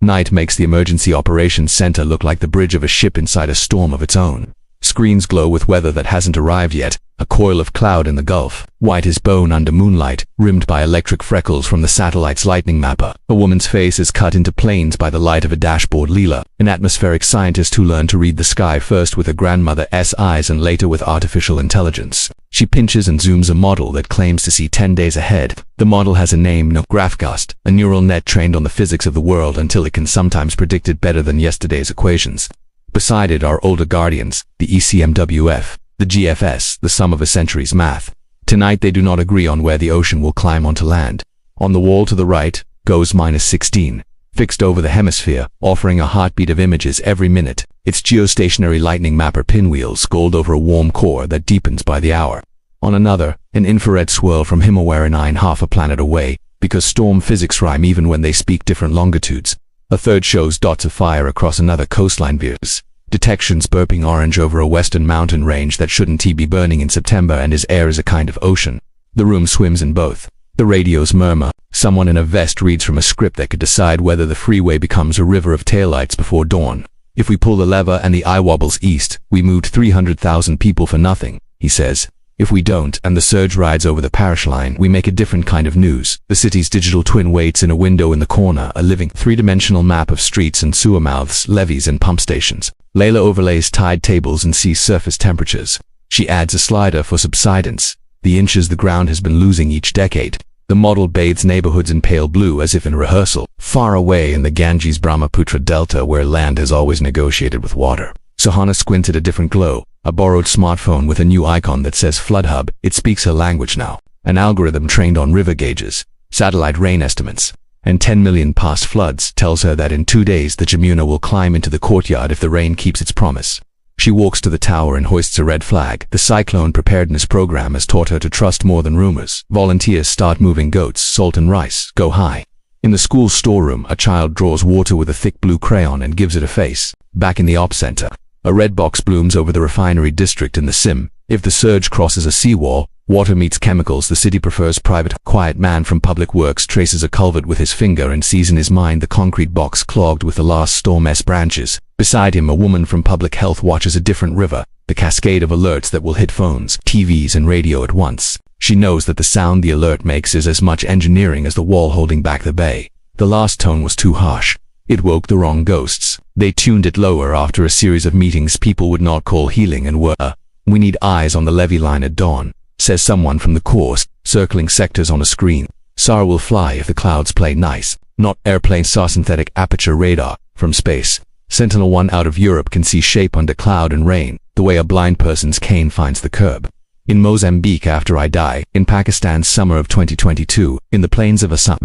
Night makes the emergency operations center look like the bridge of a ship inside a storm of its own. Screens glow with weather that hasn't arrived yet, a coil of cloud in the Gulf, white as bone under moonlight, rimmed by electric freckles from the satellite's lightning mapper. A woman's face is cut into planes by the light of a dashboard. Leela, an atmospheric scientist who learned to read the sky first with her grandmother's eyes and later with artificial intelligence. She pinches and zooms a model that claims to see 10 days ahead. The model has a name, no GraphGust, a neural net trained on the physics of the world until it can sometimes predict it better than yesterday's equations. Beside it are older guardians, the ECMWF, the GFS, the sum of a century's math. Tonight they do not agree on where the ocean will climb onto land. On the wall to the right goes -16, fixed over the hemisphere, offering a heartbeat of images every minute. Its geostationary lightning mapper pinwheels gold over a warm core that deepens by the hour. On another, an infrared swirl from Himawari half a planet away, because storm physics rhyme even when they speak different longitudes. A third shows dots of fire across another coastline veers. Detections burping orange over a western mountain range that shouldn't be burning in September, and his air is a kind of ocean. The room swims in both. The radios murmur. Someone in a vest reads from a script that could decide whether the freeway becomes a river of taillights before dawn. If we pull the lever and the eye wobbles east, we moved 300,000 people for nothing, he says. If we don't, and the surge rides over the parish line, we make a different kind of news. The city's digital twin waits in a window in the corner, a living, three-dimensional map of streets and sewer mouths, levees and pump stations. Layla overlays tide tables and sees surface temperatures. She adds a slider for subsidence, the inches the ground has been losing each decade. The model bathes neighborhoods in pale blue as if in rehearsal, far away in the Ganges-Brahmaputra delta where land has always negotiated with water. Sohana squints at a different glow. A borrowed smartphone with a new icon that says Flood Hub. It speaks her language now. An algorithm trained on river gauges, satellite rain estimates, and 10 million past floods tells her that in 2 days the Jamuna will climb into the courtyard if the rain keeps its promise. She walks to the tower and hoists a red flag. The cyclone preparedness program has taught her to trust more than rumors. Volunteers start moving goats, salt and rice, go high. In the school storeroom, a child draws water with a thick blue crayon and gives it a face. Back in the op center, a red box blooms over the refinery district in the sim. If the surge crosses a seawall, water meets chemicals. The city prefers private. Quiet man from public works traces a culvert with his finger and sees in his mind the concrete box clogged with the last storm's branches. Beside him, a woman from public health watches a different river, the cascade of alerts that will hit phones, TVs and radio at once. She knows that the sound the alert makes is as much engineering as the wall holding back the bay. The last tone was too harsh. It woke the wrong ghosts. They tuned it lower after a series of meetings people would not call healing and were, "We need eyes on the levee line at dawn," says someone from the course, circling sectors on a screen. SAR will fly if the clouds play nice, not airplane SAR synthetic aperture radar, from space. Sentinel-1 out of Europe can see shape under cloud and rain, the way a blind person's cane finds the curb. In Mozambique after I die, in Pakistan's summer of 2022, in the plains of Assam,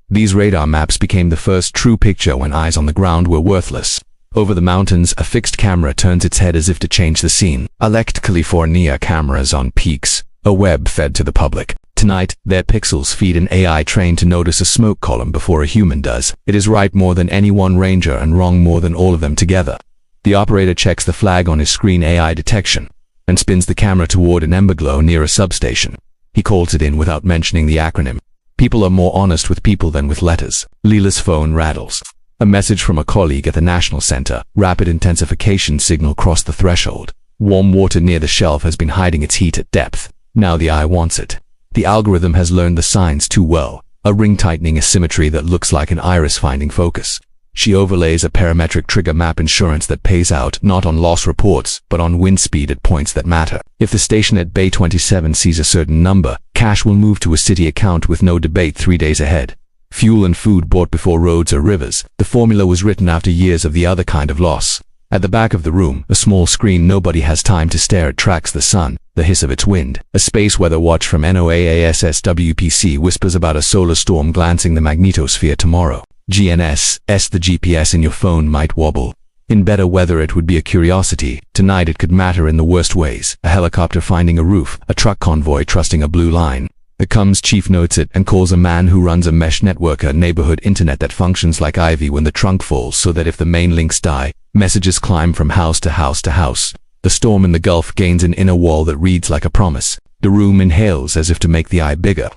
these radar maps became the first true picture when eyes on the ground were worthless. Over the mountains, a fixed camera turns its head as if to change the scene. Elect California cameras on peaks, a web fed to the public. Tonight, their pixels feed an AI trained to notice a smoke column before a human does. It is right more than any one ranger and wrong more than all of them together. The operator checks the flag on his screen AI detection and spins the camera toward an ember glow near a substation. He calls it in without mentioning the acronym. People are more honest with people than with letters. Leela's phone rattles. A message from a colleague at the National Center. Rapid intensification signal crossed the threshold. Warm water near the shelf has been hiding its heat at depth. Now the eye wants it. The algorithm has learned the signs too well. A ring-tightening asymmetry that looks like an iris finding focus. She overlays a parametric trigger map insurance that pays out not on loss reports, but on wind speed at points that matter. If the station at Bay 27 sees a certain number, cash will move to a city account with no debate 3 days ahead. Fuel and food bought before roads or rivers. The formula was written after years of the other kind of loss. At the back of the room, a small screen nobody has time to stare at tracks the sun, the hiss of its wind. A space weather watch from NOAASSWPC whispers about a solar storm glancing the magnetosphere tomorrow. GNSS, the GPS in your phone might wobble. In better weather it would be a curiosity. Tonight it could matter in the worst ways. A helicopter finding a roof, a truck convoy trusting a blue line. The comms chief notes it and calls a man who runs a mesh network a neighborhood internet that functions like ivy when the trunk falls so that if the main links die, messages climb from house to house to house. The storm in the Gulf gains an inner wall that reads like a promise. The room inhales as if to make the eye bigger.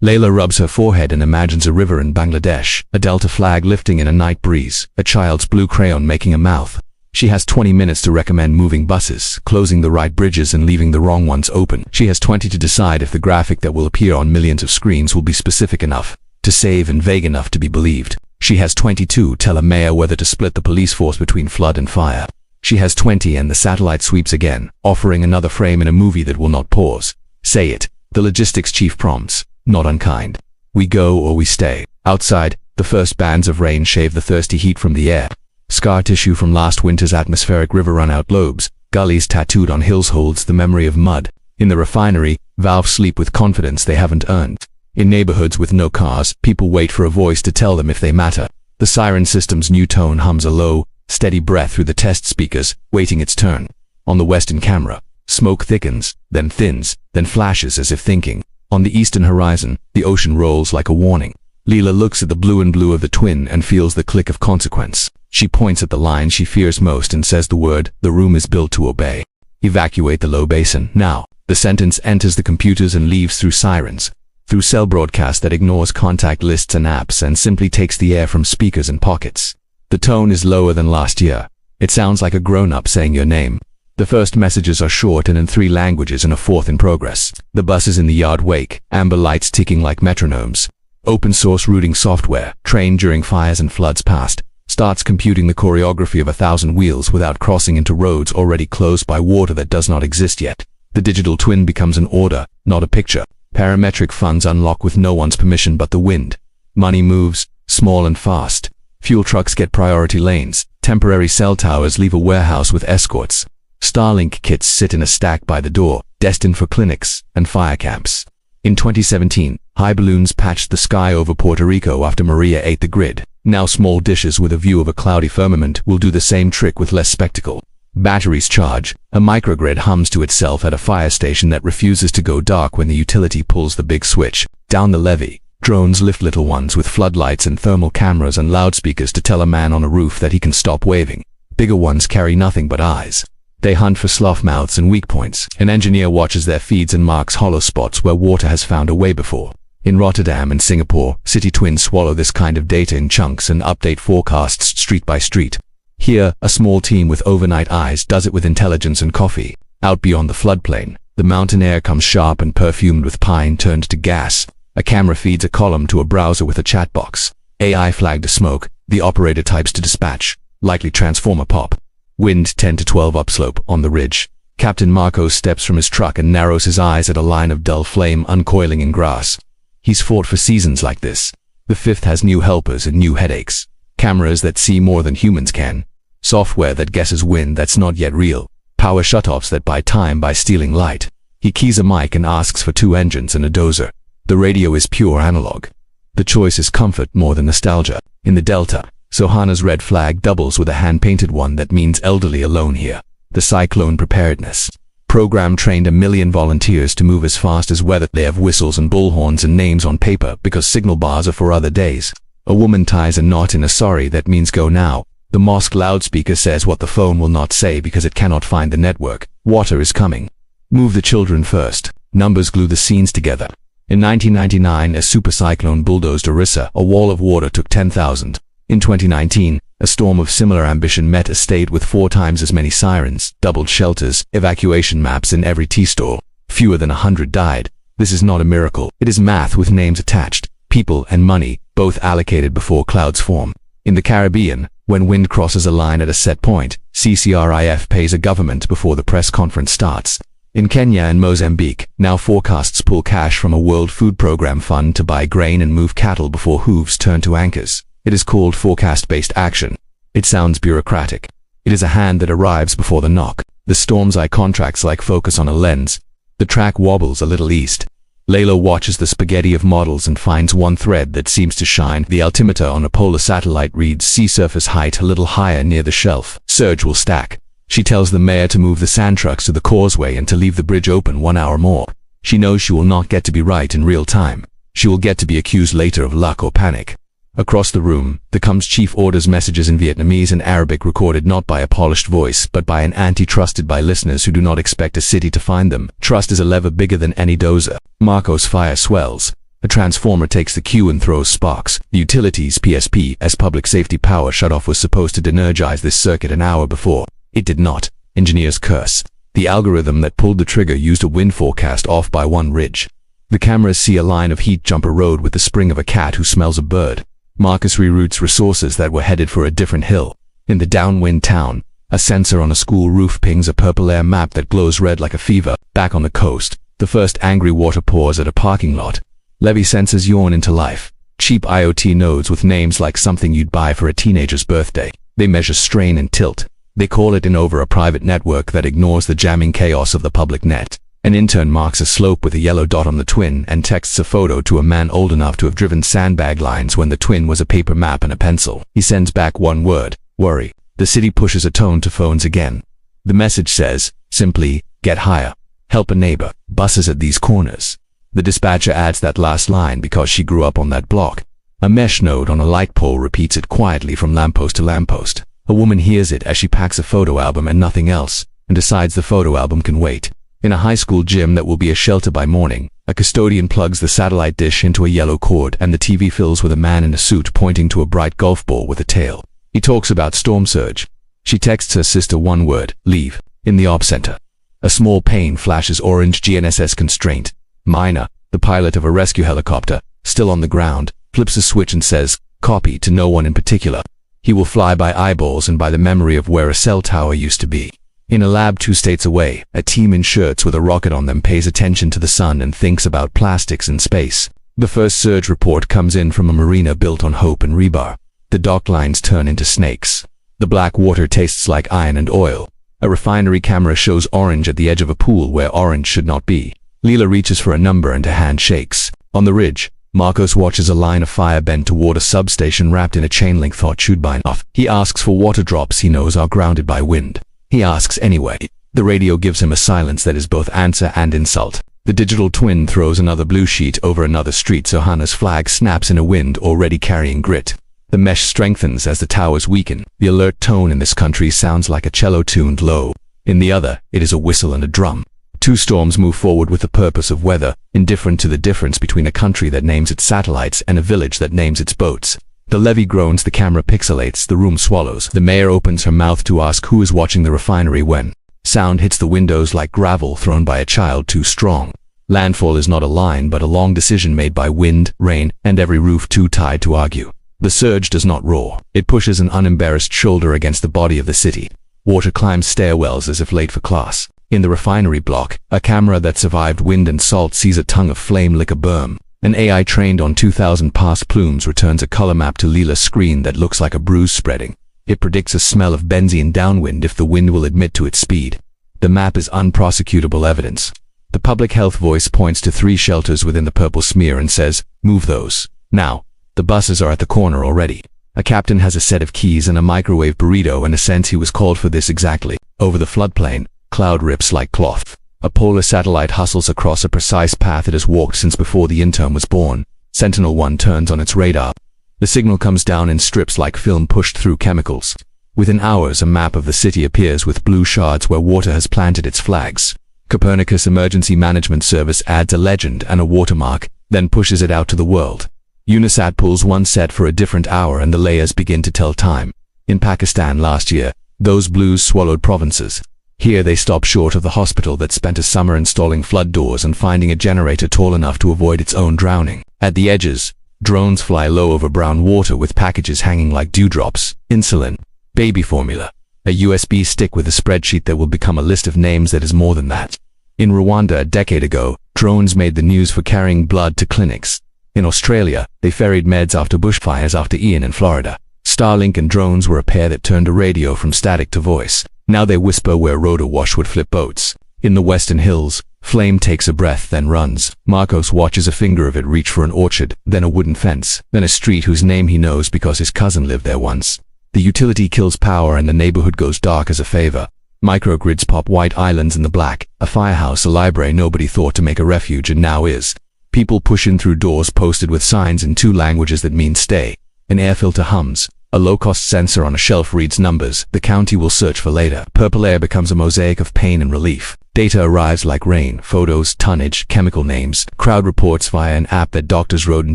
Layla rubs her forehead and imagines a river in Bangladesh, a delta flag lifting in a night breeze, a child's blue crayon making a mouth. She has 20 minutes to recommend moving buses, closing the right bridges and leaving the wrong ones open. She has 20 to decide if the graphic that will appear on millions of screens will be specific enough to save and vague enough to be believed. She has 22 to tell a mayor whether to split the police force between flood and fire. She has 20 and the satellite sweeps again, offering another frame in a movie that will not pause. Say it. The logistics chief prompts, not unkind. We go or we stay. Outside, the first bands of rain shave the thirsty heat from the air. Scar tissue from last winter's atmospheric river run-out lobes, gullies tattooed on hills holds the memory of mud. In the refinery, valves sleep with confidence they haven't earned. In neighborhoods with no cars, people wait for a voice to tell them if they matter. The siren system's new tone hums a low, steady breath through the test speakers, waiting its turn. On the western camera, smoke thickens, then thins, then flashes as if thinking. On the eastern horizon, the ocean rolls like a warning. Leela looks at the blue and blue of the twin and feels the click of consequence. She points at the line she fears most and says the word, the room is built to obey. Evacuate the low basin, now. The sentence enters the computers and leaves through sirens. Through cell broadcast that ignores contact lists and apps and simply takes the air from speakers and pockets. The tone is lower than last year. It sounds like a grown-up saying your name. The first messages are short and in 3 languages and a 4th in progress. The buses in the yard wake, amber lights ticking like metronomes. Open source routing software, trained during fires and floods past, starts computing the choreography of 1,000 wheels without crossing into roads already closed by water that does not exist yet. The digital twin becomes an order, not a picture. Parametric funds unlock with no one's permission but the wind. Money moves, small and fast. Fuel trucks get priority lanes. Temporary cell towers leave a warehouse with escorts. Starlink kits sit in a stack by the door, destined for clinics and fire camps. In 2017, high balloons patched the sky over Puerto Rico after Maria ate the grid. Now small dishes with a view of a cloudy firmament will do the same trick with less spectacle. Batteries charge. A microgrid hums to itself at a fire station that refuses to go dark when the utility pulls the big switch. Down the levee, drones lift little ones with floodlights and thermal cameras and loudspeakers to tell a man on a roof that he can stop waving. Bigger ones carry nothing but eyes. They hunt for slough mouths and weak points. An engineer watches their feeds and marks hollow spots where water has found a way before. In Rotterdam and Singapore, city twins swallow this kind of data in chunks and update forecasts street by street. Here, a small team with overnight eyes does it with intelligence and coffee. Out beyond the floodplain, the mountain air comes sharp and perfumed with pine turned to gas. A camera feeds a column to a browser with a chat box. AI flagged to smoke, the operator types to dispatch. Likely transformer pop. Wind 10 to 12 upslope on the ridge. Captain Marcos steps from his truck and narrows his eyes at a line of dull flame uncoiling in grass. He's fought for seasons like this. The 5th has new helpers and new headaches. Cameras that see more than humans can. Software that guesses wind that's not yet real. Power shutoffs that buy time by stealing light. He keys a mic and asks for 2 engines and a dozer. The radio is pure analog. The choice is comfort more than nostalgia. In the Delta, Sohana's red flag doubles with a hand-painted one that means elderly alone here. The cyclone preparedness. Program trained 1 million volunteers to move as fast as weather. They have whistles and bullhorns and names on paper because signal bars are for other days. A woman ties a knot in a sari that means go now. The mosque loudspeaker says what the phone will not say because it cannot find the network. Water is coming. Move the children first. Numbers glue the scenes together. In 1999, a supercyclone bulldozed Orissa. A wall of water took 10,000. In 2019, a storm of similar ambition met a state with 4 times as many sirens, doubled shelters, evacuation maps in every tea stall. Fewer than 100 died. This is not a miracle. It is math with names attached. People and money, both allocated before clouds form. In the Caribbean, when wind crosses a line at a set point, CCRIF pays a government before the press conference starts. In Kenya and Mozambique, now forecasts pull cash from a World Food Program fund to buy grain and move cattle before hooves turn to anchors. It is called forecast-based action. It sounds bureaucratic. It is a hand that arrives before the knock. The storm's eye contracts like focus on a lens. The track wobbles a little east. Layla watches the spaghetti of models and finds one thread that seems to shine. The altimeter on a polar satellite reads sea surface height a little higher near the shelf. Surge will stack. She tells the mayor to move the sand trucks to the causeway and to leave the bridge open 1 hour more. She knows she will not get to be right in real time. She will get to be accused later of luck or panic. Across the room, there comes chief orders messages in Vietnamese and Arabic recorded not by a polished voice, but by an auntie trusted by listeners who do not expect a city to find them. Trust is a lever bigger than any dozer. Marco's fire swells. A transformer takes the cue and throws sparks. The utilities PSP as public safety power shutoff was supposed to de-energize this circuit an hour before. It did not. Engineers curse. The algorithm that pulled the trigger used a wind forecast off by one ridge. The cameras see a line of heat jump a road with the spring of a cat who smells a bird. Marcus reroutes resources that were headed for a different hill. In the downwind town, a sensor on a school roof pings a purple air map that glows red like a fever. Back on the coast, the first angry water pours at a parking lot. Levee sensors yawn into life. Cheap IoT nodes with names like something you'd buy for a teenager's birthday. They measure strain and tilt. They call it in over a private network that ignores the jamming chaos of the public net. An intern marks a slope with a yellow dot on the twin and texts a photo to a man old enough to have driven sandbag lines when the twin was a paper map and a pencil. He sends back one word: worry. The city pushes a tone to phones again. The message says, simply, get higher. Help a neighbor. Buses at these corners. The dispatcher adds that last line because she grew up on that block. A mesh node on a light pole repeats it quietly from lamppost to lamppost. A woman hears it as she packs a photo album and nothing else, and decides the photo album can wait. In a high school gym that will be a shelter by morning, a custodian plugs the satellite dish into a yellow cord and the TV fills with a man in a suit pointing to a bright golf ball with a tail. He talks about storm surge. She texts her sister one word: leave. In the op center, a small pane flashes orange GNSS constraint. Minor, the pilot of a rescue helicopter, still on the ground, flips a switch and says, copy, to no one in particular. He will fly by eyeballs and by the memory of where a cell tower used to be. In a lab 2 states away, a team in shirts with a rocket on them pays attention to the sun and thinks about plastics in space. The first surge report comes in from a marina built on hope and rebar. The dock lines turn into snakes. The black water tastes like iron and oil. A refinery camera shows orange at the edge of a pool where orange should not be. Leela reaches for a number and her hand shakes. On the ridge, Marcos watches a line of fire bend toward a substation wrapped in a chain-link thought chewed by an off. He asks for water drops he knows are grounded by wind. He asks anyway. The radio gives him a silence that is both answer and insult. The digital twin throws another blue sheet over another street so Hannah's flag snaps in a wind already carrying grit. The mesh strengthens as the towers weaken. The alert tone in this country sounds like a cello tuned low. In the other, it is a whistle and a drum. 2 storms move forward with the purpose of weather, indifferent to the difference between a country that names its satellites and a village that names its boats. The levee groans, the camera pixelates, the room swallows. The mayor opens her mouth to ask who is watching the refinery when sound hits the windows like gravel thrown by a child too strong. Landfall is not a line but a long decision made by wind, rain, and every roof too tired to argue. The surge does not roar. It pushes an unembarrassed shoulder against the body of the city. Water climbs stairwells as if late for class. In the refinery block, a camera that survived wind and salt sees a tongue of flame lick a berm. An AI trained on 2,000 past plumes returns a color map to Leela's screen that looks like a bruise spreading. It predicts a smell of benzene downwind if the wind will admit to its speed. The map is unprosecutable evidence. The public health voice points to 3 shelters within the purple smear and says, move those. Now. The buses are at the corner already. A captain has a set of keys and a microwave burrito, in a sense he was called for this exactly. Over the floodplain, cloud rips like cloth. A polar satellite hustles across a precise path it has walked since before the intern was born. Sentinel-1 turns on its radar. The signal comes down in strips like film pushed through chemicals. Within hours, a map of the city appears with blue shards where water has planted its flags. Copernicus Emergency Management Service adds a legend and a watermark, then pushes it out to the world. Unisat pulls one set for a different hour and the layers begin to tell time. In Pakistan last year, those blues swallowed provinces. Here they stop short of the hospital that spent a summer installing flood doors and finding a generator tall enough to avoid its own drowning. At the edges, drones fly low over brown water with packages hanging like dewdrops. Insulin, baby formula, a USB stick with a spreadsheet that will become a list of names that is more than that. In Rwanda a decade ago, drones made the news for carrying blood to clinics. In Australia, they ferried meds after bushfires after Ian in Florida. Starlink and drones were a pair that turned a radio from static to voice. Now they whisper where rotor wash would flip boats. In the western hills, flame takes a breath then runs. Marcos watches a finger of it reach for an orchard, then a wooden fence, then a street whose name he knows because his cousin lived there once. The utility kills power and the neighborhood goes dark as a favor. Microgrids pop white islands in the black, a firehouse, a library nobody thought to make a refuge and now is. People push in through doors posted with signs in 2 languages that mean stay. An air filter hums. A low-cost sensor on a shelf reads numbers. The county will search for later. Purple air becomes a mosaic of pain and relief. Data arrives like rain: photos, tonnage, chemical names, crowd reports via an app that doctors wrote in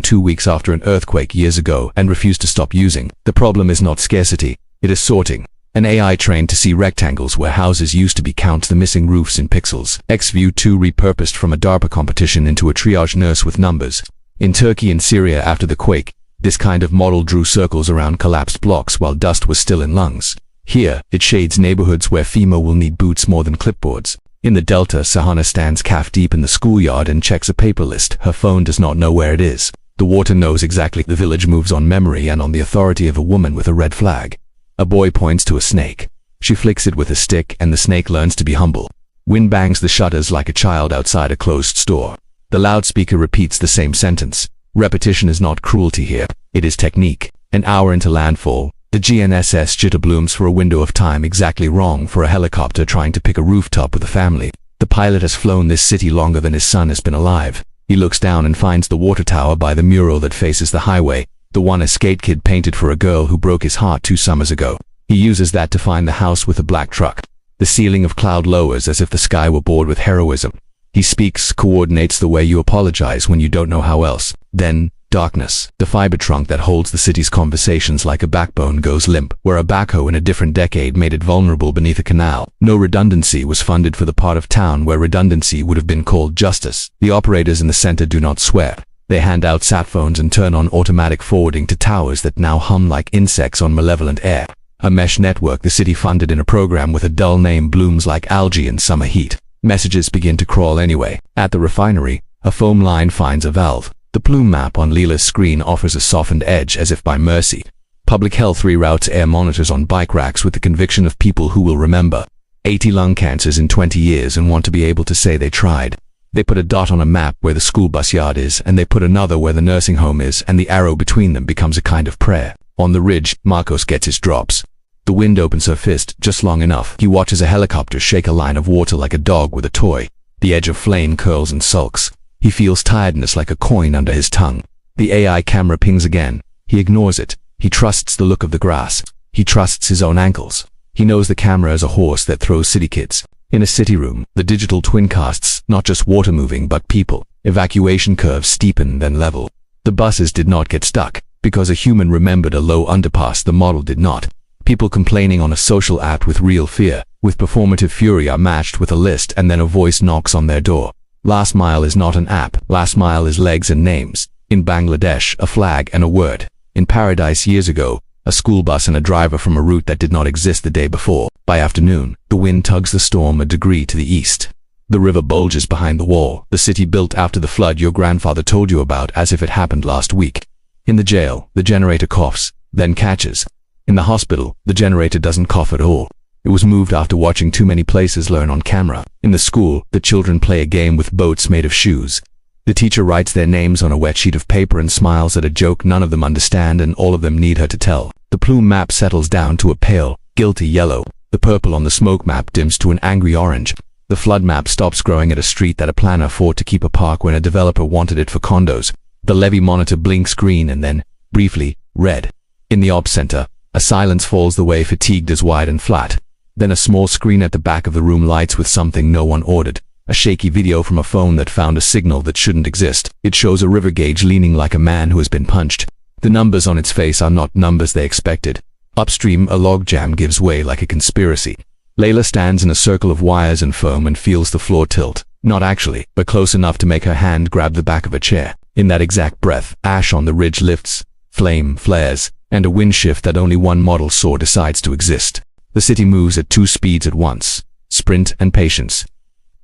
2 weeks after an earthquake years ago and refused to stop using. The problem is not scarcity, it is sorting. An AI trained to see rectangles where houses used to be counts the missing roofs in pixels. XView 2 repurposed from a DARPA competition into a triage nurse with numbers. In Turkey and Syria after the quake, this kind of model drew circles around collapsed blocks while dust was still in lungs. Here, it shades neighborhoods where FEMA will need boots more than clipboards. In the Delta, Sahana stands calf deep in the schoolyard and checks a paper list. Her phone does not know where it is. The water knows exactly. The village moves on memory and on the authority of a woman with a red flag. A boy points to a snake. She flicks it with a stick and the snake learns to be humble. Wind bangs the shutters like a child outside a closed store. The loudspeaker repeats the same sentence. Repetition is not cruelty here, it is technique. An hour into landfall, the GNSS jitter blooms for a window of time exactly wrong for a helicopter trying to pick a rooftop with a family. The pilot has flown this city longer than his son has been alive. He looks down and finds the water tower by the mural that faces the highway, the one a skate kid painted for a girl who broke his heart 2 summers ago. He uses that to find the house with a black truck. The ceiling of cloud lowers as if the sky were bored with heroism. He speaks, coordinates the way you apologize when you don't know how else. Then, darkness. The fiber trunk that holds the city's conversations like a backbone goes limp, where a backhoe in a different decade made it vulnerable beneath a canal. No redundancy was funded for the part of town where redundancy would have been called justice. The operators in the center do not swear. They hand out sat phones and turn on automatic forwarding to towers that now hum like insects on malevolent air. A mesh network the city funded in a program with a dull name blooms like algae in summer heat. Messages begin to crawl anyway. At the refinery, a foam line finds a valve. The plume map on Leela's screen offers a softened edge as if by mercy. Public Health reroutes air monitors on bike racks with the conviction of people who will remember 80 lung cancers in 20 years and want to be able to say they tried. They put a dot on a map where the school bus yard is, and they put another where the nursing home is, and the arrow between them becomes a kind of prayer. On the ridge, Marcos gets his drops. The wind opens her fist just long enough. He watches a helicopter shake a line of water like a dog with a toy. The edge of flame curls and sulks. He feels tiredness like a coin under his tongue. The AI camera pings again. He ignores it. He trusts the look of the grass. He trusts his own ankles. He knows the camera is a horse that throws city kids. In a city room, the digital twin casts not just water moving but people. Evacuation curves steepen then level. The buses did not get stuck because a human remembered a low underpass. The model did not. People complaining on a social app with real fear, with performative fury are matched with a list and then a voice knocks on their door. Last Mile is not an app. Last Mile is legs and names. In Bangladesh, a flag and a word. In Paradise years ago, a school bus and a driver from a route that did not exist the day before. By afternoon, the wind tugs the storm a degree to the east. The river bulges behind the wall, the city built after the flood your grandfather told you about as if it happened last week. In the jail, the generator coughs, then catches. In the hospital, the generator doesn't cough at all. It was moved after watching too many places learn on camera. In the school, the children play a game with boats made of shoes. The teacher writes their names on a wet sheet of paper and smiles at a joke none of them understand and all of them need her to tell. The plume map settles down to a pale, guilty yellow. The purple on the smoke map dims to an angry orange. The flood map stops growing at a street that a planner fought to keep a park when a developer wanted it for condos. The levee monitor blinks green and then, briefly, red. In the ops center, a silence falls the way fatigued is wide and flat. Then a small screen at the back of the room lights with something no one ordered. A shaky video from a phone that found a signal that shouldn't exist. It shows a river gauge leaning like a man who has been punched. The numbers on its face are not numbers they expected. Upstream, a logjam gives way like a conspiracy. Layla stands in a circle of wires and foam and feels the floor tilt. Not actually, but close enough to make her hand grab the back of a chair. In that exact breath, ash on the ridge lifts, flame flares, and a wind shift that only one model saw decides to exist. The city moves at 2 speeds at once, sprint and patience.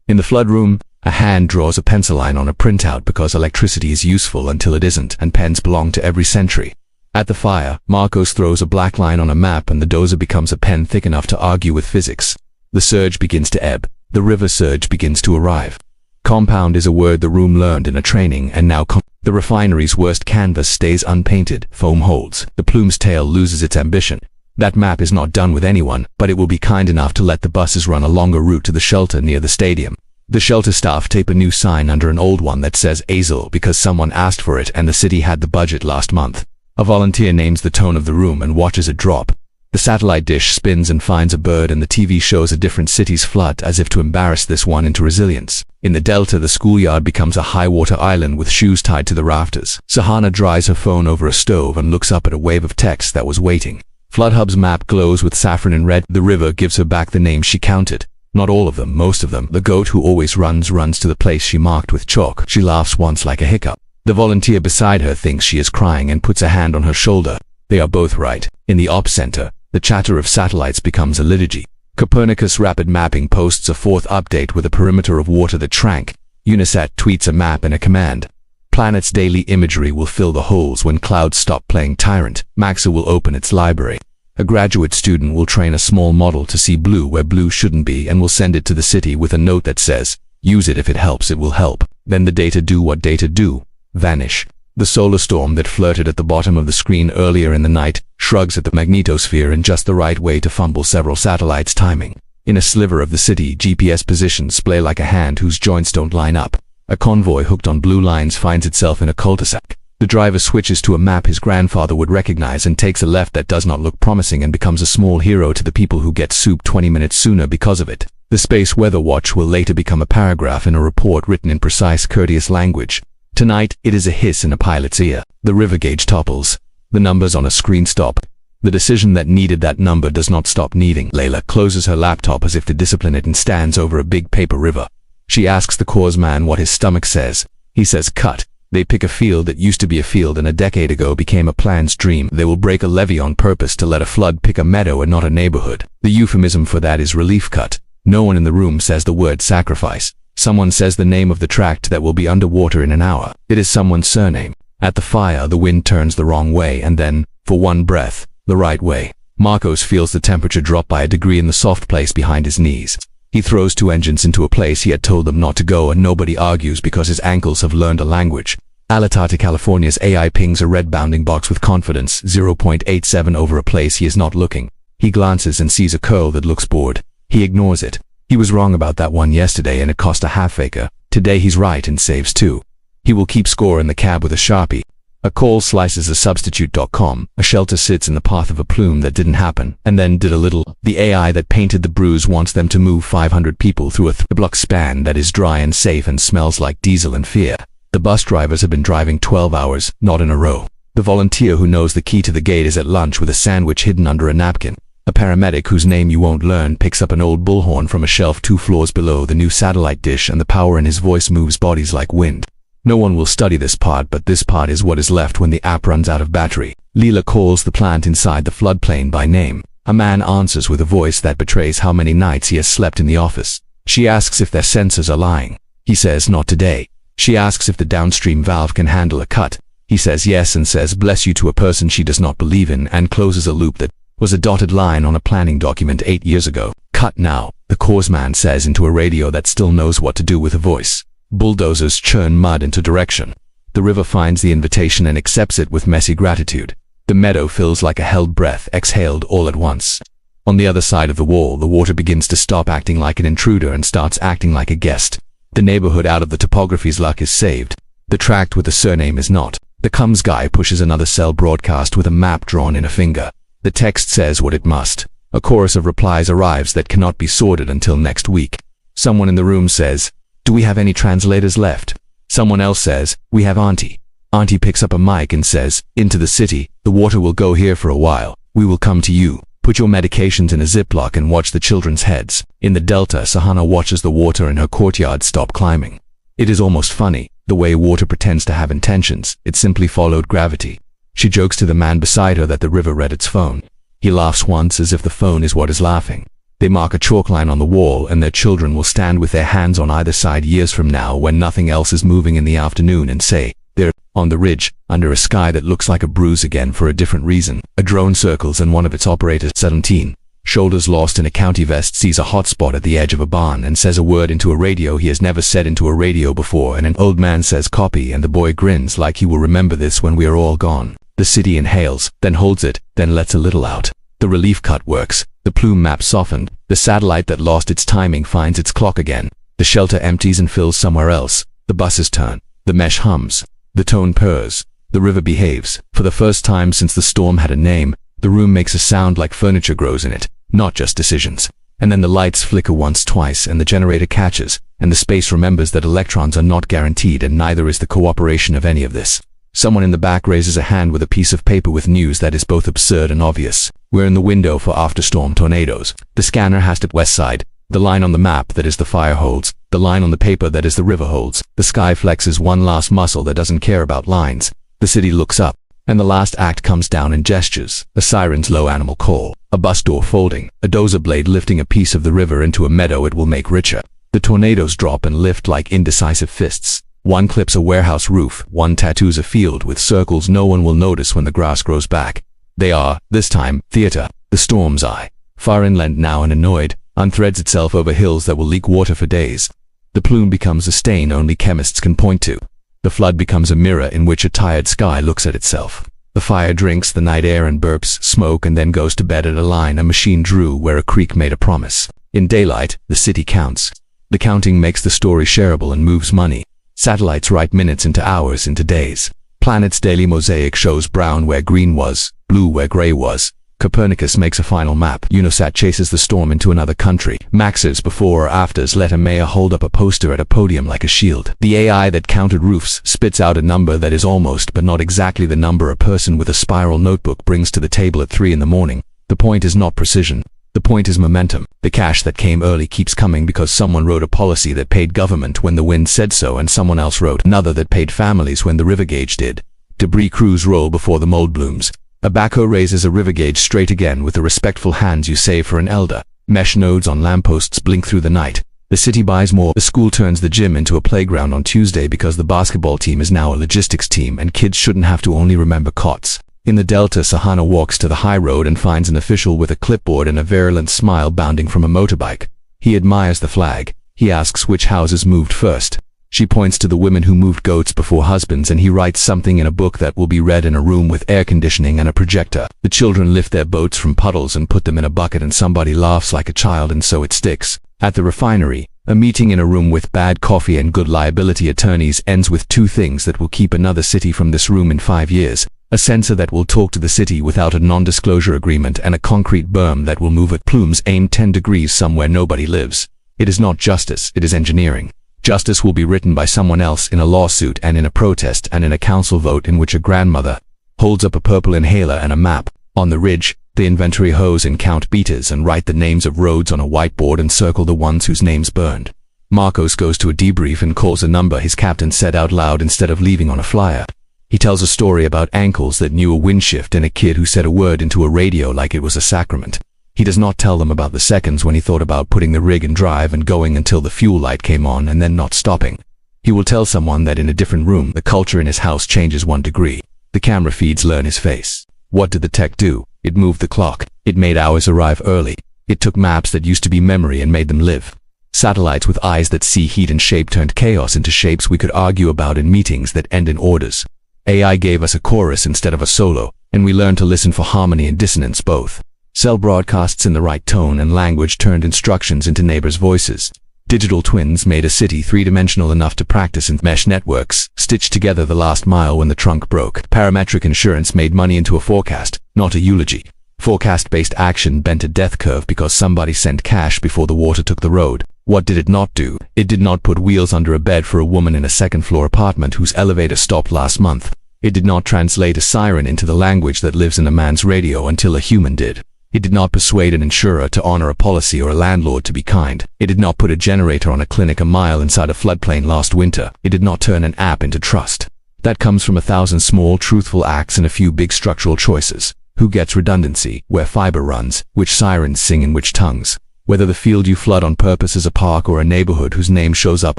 In the flood room, a hand draws a pencil line on a printout because electricity is useful until it isn't and pens belong to every century. At the fire, Marcos throws a black line on a map and the dozer becomes a pen thick enough to argue with physics. The surge begins to ebb. The river surge begins to arrive. Compound is a word the room learned in a training and now the refinery's worst canvas stays unpainted, foam holds. The plume's tail loses its ambition. That map is not done with anyone, but it will be kind enough to let the buses run a longer route to the shelter near the stadium. The shelter staff tape a new sign under an old one that says Azel because someone asked for it and the city had the budget last month. A volunteer names the tone of the room and watches it drop. The satellite dish spins and finds a bird, and the TV shows a different city's flood as if to embarrass this one into resilience. In the delta, the schoolyard becomes a high-water island with shoes tied to the rafters. Sahana dries her phone over a stove and looks up at a wave of text that was waiting. FloodHub's map glows with saffron and red. The river gives her back the names she counted. Not all of them, most of them. The goat who always runs to the place she marked with chalk. She laughs once like a hiccup. The volunteer beside her thinks she is crying and puts a hand on her shoulder. They are both right. In the ops center, the chatter of satellites becomes a liturgy. Copernicus Rapid Mapping posts a fourth update with a perimeter of water that shrank. Unisat tweets a map and a command. Planet's daily imagery will fill the holes when clouds stop playing tyrant. Maxa will open its library. A graduate student will train a small model to see blue where blue shouldn't be and will send it to the city with a note that says, "Use it if it helps, it will help." Then the data do what data do. Vanish. The solar storm that flirted at the bottom of the screen earlier in the night shrugs at the magnetosphere in just the right way to fumble several satellites' timing. In a sliver of the city, GPS positions splay like a hand whose joints don't line up. A convoy hooked on blue lines finds itself in a cul-de-sac. The driver switches to a map his grandfather would recognize and takes a left that does not look promising and becomes a small hero to the people who get soup 20 minutes sooner because of it. The Space Weather Watch will later become a paragraph in a report written in precise, courteous language. Tonight, it is a hiss in a pilot's ear. The river gauge topples. The numbers on a screen stop. The decision that needed that number does not stop needing. Layla closes her laptop as if to discipline it and stands over a big paper river. She asks the corps man what his stomach says. He says cut. They pick a field that used to be a field and a decade ago became a plan's dream. They will break a levee on purpose to let a flood pick a meadow and not a neighborhood. The euphemism for that is relief cut. No one in the room says the word sacrifice. Someone says the name of the tract that will be underwater in an hour. It is someone's surname. At the fire, the wind turns the wrong way and then, for one breath, the right way. Marcos feels the temperature drop by a degree in the soft place behind his knees. He throws two engines into a place he had told them not to go, and nobody argues because his ankles have learned a language. Alatata, California's AI pings a red bounding box with confidence, 0.87 over a place he is not looking. He glances and sees a curl that looks bored. He ignores it. He was wrong about that one yesterday and it cost a half acre. Today he's right and saves two. He will keep score in the cab with a Sharpie. A call slices a substitute.com. A shelter sits in the path of a plume that didn't happen, and then did a little. The AI that painted the bruise wants them to move 500 people through a block span that is dry and safe and smells like diesel and fear. The bus drivers have been driving 12 hours, not in a row. The volunteer who knows the key to the gate is at lunch with a sandwich hidden under a napkin. A paramedic whose name you won't learn picks up an old bullhorn from a shelf 2 floors below the new satellite dish, and the power in his voice moves bodies like wind. No one will study this part, but this part is what is left when the app runs out of battery. Leela calls the plant inside the floodplain by name. A man answers with a voice that betrays how many nights he has slept in the office. She asks if their sensors are lying. He says not today. She asks if the downstream valve can handle a cut. He says yes and says bless you to a person she does not believe in, and closes a loop that was a dotted line on a planning document 8 years ago. Cut now, the corpsman says into a radio that still knows what to do with a voice. Bulldozers churn mud into direction. The river finds the invitation and accepts it with messy gratitude. The meadow feels like a held breath exhaled all at once. On the other side of the wall, the water begins to stop acting like an intruder and starts acting like a guest. The neighborhood out of the topography's luck is saved. The tract with the surname is not. The comms guy pushes another cell broadcast with a map drawn in a finger. The text says what it must. A chorus of replies arrives that cannot be sorted until next week. Someone in the room says, "Do we have any translators left?" Someone else says, "We have Auntie." Auntie picks up a mic and says, "Into the city. The water will go here for a while. We will come to you. Put your medications in a Ziploc and watch the children's heads." In the delta, Sahana watches the water in her courtyard stop climbing. It is almost funny, the way water pretends to have intentions. It simply followed gravity. She jokes to the man beside her that the river read its phone. He laughs once as if the phone is what is laughing. They mark a chalk line on the wall, and their children will stand with their hands on either side years from now when nothing else is moving in the afternoon and say, they're on the ridge, under a sky that looks like a bruise again for a different reason. A drone circles and one of its operators, 17, shoulders lost in a county vest, sees a hotspot at the edge of a barn and says a word into a radio he has never said into a radio before, and an old man says copy, and the boy grins like he will remember this when we are all gone. The city inhales, then holds it, then lets a little out. The relief cut works. The plume map softened. The satellite that lost its timing finds its clock again. The shelter empties and fills somewhere else. The buses turn. The mesh hums. The tone purrs. The river behaves. For the first time since the storm had a name, The room makes a sound like furniture grows in it, not just decisions. And then the lights flicker once, twice, and the generator catches, and the space remembers that electrons are not guaranteed, and neither is the cooperation of any of this. Someone in the back raises a hand with a piece of paper with news that is both absurd and obvious. We're in the window for afterstorm tornadoes. The scanner has to west side. The line on the map that is the fire holds. The line on the paper that is the river holds. The sky flexes one last muscle that doesn't care about lines. The city looks up, and the last act comes down in gestures. A siren's low animal call. A bus door folding. A dozer blade lifting a piece of the river into a meadow it will make richer. The tornadoes drop and lift like indecisive fists. One clips a warehouse roof. One tattoos a field with circles no one will notice when the grass grows back. They are, this time, theater. The storm's eye, far inland now and annoyed, unthreads itself over hills that will leak water for days. The plume becomes a stain only chemists can point to. The flood becomes a mirror in which a tired sky looks at itself. The fire drinks the night air and burps smoke and then goes to bed at a line a machine drew where a creek made a promise. In daylight, the city counts. The counting makes the story shareable and moves money. Satellites write minutes into hours into days. Planet's daily mosaic shows brown where green was, blue where gray was. Copernicus makes a final map. UNOSAT chases the storm into another country. Max's before or afters let a mayor hold up a poster at a podium like a shield. The AI that counted roofs spits out a number that is almost but not exactly the number a person with a spiral notebook brings to the table at 3 in the morning. The point is not precision. The point is momentum. The cash that came early keeps coming because someone wrote a policy that paid government when the wind said so, and someone else wrote another that paid families when the river gauge did. Debris crews roll before the mold blooms. A backhoe raises a river gauge straight again with the respectful hands you save for an elder. Mesh nodes on lampposts blink through the night. The city buys more. The school turns the gym into a playground on Tuesday because the basketball team is now a logistics team and kids shouldn't have to only remember cots. In the Delta, Sahana walks to the high road and finds an official with a clipboard and a virulent smile bounding from a motorbike. He admires the flag. He asks which houses moved first. She points to the women who moved goats before husbands, and he writes something in a book that will be read in a room with air conditioning and a projector. The children lift their boats from puddles and put them in a bucket, and somebody laughs like a child, and so it sticks. At the refinery, a meeting in a room with bad coffee and good liability attorneys ends with two things that will keep another city from this room in 5 years. A sensor that will talk to the city without a non-disclosure agreement, and a concrete berm that will move at plumes aimed 10 degrees somewhere nobody lives. It is not justice, it is engineering. Justice will be written by someone else in a lawsuit and in a protest and in a council vote in which a grandmother holds up a purple inhaler and a map. On the ridge, they inventory hose and count beaters and write the names of roads on a whiteboard and circle the ones whose names burned. Marcos goes to a debrief and calls a number his captain said out loud instead of leaving on a flyer. He tells a story about ankles that knew a wind shift and a kid who said a word into a radio like it was a sacrament. He does not tell them about the seconds when he thought about putting the rig in drive and going until the fuel light came on and then not stopping. He will tell someone that in a different room, the culture in his house changes 1 degree. The camera feeds learn his face. What did the tech do? It moved the clock. It made hours arrive early. It took maps that used to be memory and made them live. Satellites with eyes that see heat and shape turned chaos into shapes we could argue about in meetings that end in orders. AI gave us a chorus instead of a solo, and we learned to listen for harmony and dissonance both. Cell broadcasts in the right tone and language turned instructions into neighbors' voices. Digital twins made a city three-dimensional enough to practice in mesh networks, stitched together the last mile when the trunk broke. Parametric insurance made money into a forecast, not a eulogy. Forecast-based action bent a death curve because somebody sent cash before the water took the road. What did it not do? It did not put wheels under a bed for a woman in a second-floor apartment whose elevator stopped last month. It did not translate a siren into the language that lives in a man's radio until a human did. It did not persuade an insurer to honor a policy or a landlord to be kind. It did not put a generator on a clinic a mile inside a floodplain last winter. It did not turn an app into trust. That comes from 1,000 small, truthful acts and a few big structural choices. Who gets redundancy? Where fiber runs? Which sirens sing in which tongues? Whether the field you flood on purpose is a park or a neighborhood whose name shows up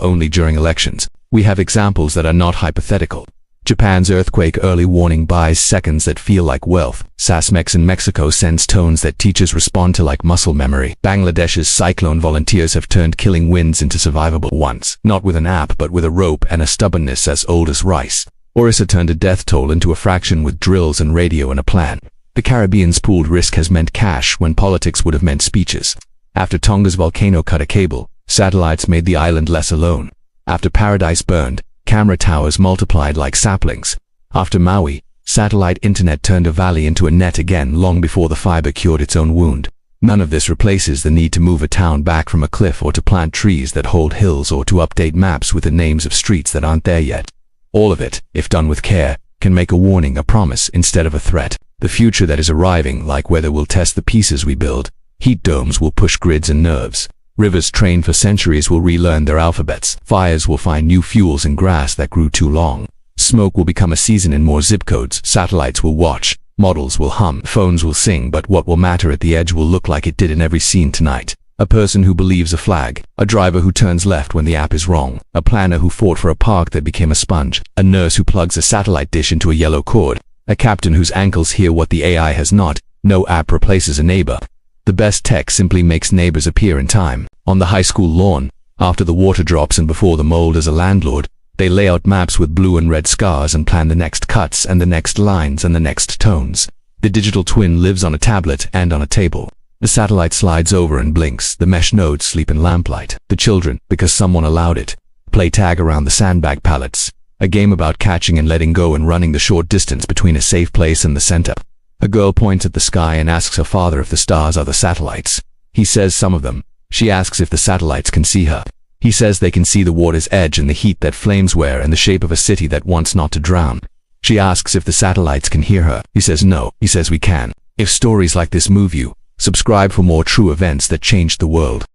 only during elections. We have examples that are not hypothetical. Japan's earthquake early warning buys seconds that feel like wealth. Sasmex in Mexico sends tones that teachers respond to like muscle memory. Bangladesh's cyclone volunteers have turned killing winds into survivable ones. Not with an app but with a rope and a stubbornness as old as rice. Orissa turned a death toll into a fraction with drills and radio and a plan. The Caribbean's pooled risk has meant cash when politics would have meant speeches. After Tonga's volcano cut a cable, satellites made the island less alone. After Paradise burned, camera towers multiplied like saplings. After Maui, Satellite internet turned a valley into a net again long before the fiber cured its own wound. None of this replaces the need to move a town back from a cliff or to plant trees that hold hills or to update maps with the names of streets that aren't there yet. All of it, if done with care, can make a warning, a promise, instead of a threat. The future that is arriving, like weather, will test the pieces we build. Heat domes will push grids and nerves. Rivers trained for centuries will relearn their alphabets. Fires will find new fuels in grass that grew too long. Smoke will become a season in more zip codes. Satellites will watch. Models will hum. Phones will sing. But what will matter at the edge will look like it did in every scene tonight. A person who believes a flag. A driver who turns left when the app is wrong. A planner who fought for a park that became a sponge. A nurse who plugs a satellite dish into a yellow cord. A captain whose ankles hear what the AI has not. No app replaces a neighbor. The best tech simply makes neighbors appear in time. On the high school lawn, after the water drops and before the mold as a landlord, they lay out maps with blue and red scars and plan the next cuts and the next lines and the next tones. The digital twin lives on a tablet and on a table. The satellite slides over and blinks. The mesh nodes sleep in lamplight. The children, because someone allowed it, play tag around the sandbag pallets. A game about catching and letting go and running the short distance between a safe place and the center. A girl points at the sky and asks her father if the stars are the satellites. He says some of them. She asks if the satellites can see her. He says they can see the water's edge and the heat that flames wear and the shape of a city that wants not to drown. She asks if the satellites can hear her. He says no. He says we can. If stories like this move you, subscribe for more true events that changed the world.